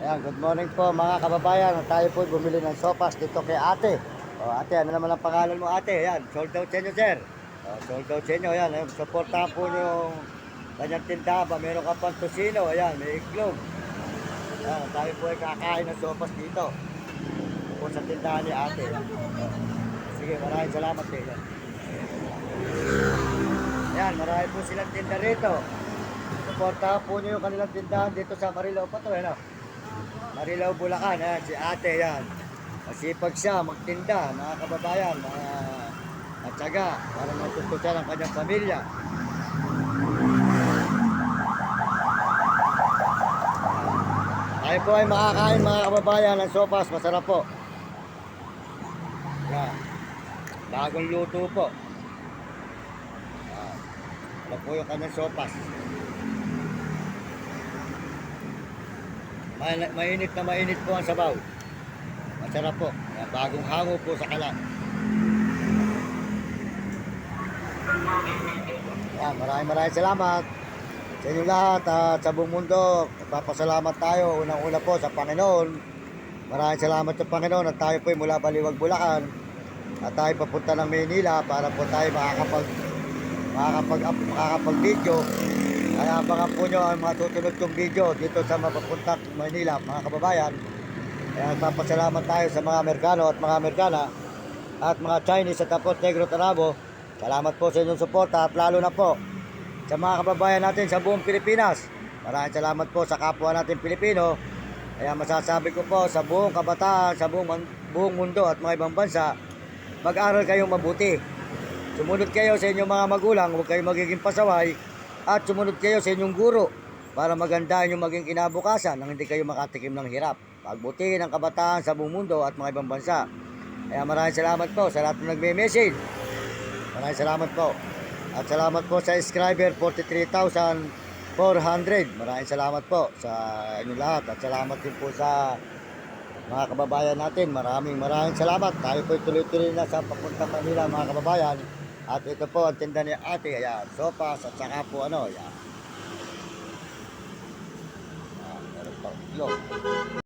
Ayan, good morning po mga kababayan. Tayo po bumili ng sopas dito kay ate. O ate, ano naman ang pangalan mo ate? Ayan, sold out sa inyo sir. O, sold out sa inyo. Ayan, supportahan po nyo yung kanyang tindahan ba. Meron ka pang tosino. Ayan, may iklog. Ayan, tayo po ay kakain ng sopas dito. Po sa tindahan ni ate. O, sige, maraming salamat eh. Ayan, marami po silang tinda rito. Supportahan po nyo yung kanilang tindahan dito sa Marilao pa to. Ayan, Marilao, Bulacan, ayan, si ate yan. Masipag siya, magtinda, mga kababayan, mga matyaga, para matutusan ang kanyang pamilya. Tayo po ay makakain mga kababayan ng sopas, masarap po. Yan, bagong luto po. Yan, ito po yung kanyang sopas. Mainit na mainit po ang sabaw. Masarap po. Yan, bagong hango po sa kalan. Yan, maraming salamat sa inyo lahat at sa buong mundo. Nagpapasalamat tayo unang-una po sa Panginoon. Maraming salamat sa Panginoon at tayo po ay mula Baliwag, Bulacan at tayo papunta ng Maynila para po tayo makakapag-video. Kaya abangan po nyo ang mga susunod kong video dito sa mapapuntak Maynila mga kababayan. Kaya nagpapasalamat tayo sa mga Amerikano at mga Amerikana at mga Chinese at Tapos Negro Tarabo. Salamat po sa inyong suporta at lalo na po sa mga kababayan natin sa buong Pilipinas. Maraming salamat po sa kapwa natin Pilipino. Kaya masasabi ko po sa buong kabataan, sa buong mundo at mga ibang bansa, mag-aral kayong mabuti. Sumunod kayo sa inyong mga magulang, huwag kayong magiging pasaway. At sumunod kayo sa inyong guro para maganda inyong maging kinabukasan nang hindi kayo makatikim ng hirap. Pagbutihin ang kabataan sa buong mundo at mga ibang bansa. Kaya maraming salamat po sa lahat ng nagme-message. Maraming salamat po. At salamat po sa subscriber 43,400. Maraming salamat po sa inyong lahat. At salamat din po sa mga kababayan natin. Maraming salamat. Tayo po tuloy-tuloy na sa papuntang Manila mga kababayan. At ito po ang tinda ni ate. Ayan, sopas at saka po ano. Ayan. Meron po itlog.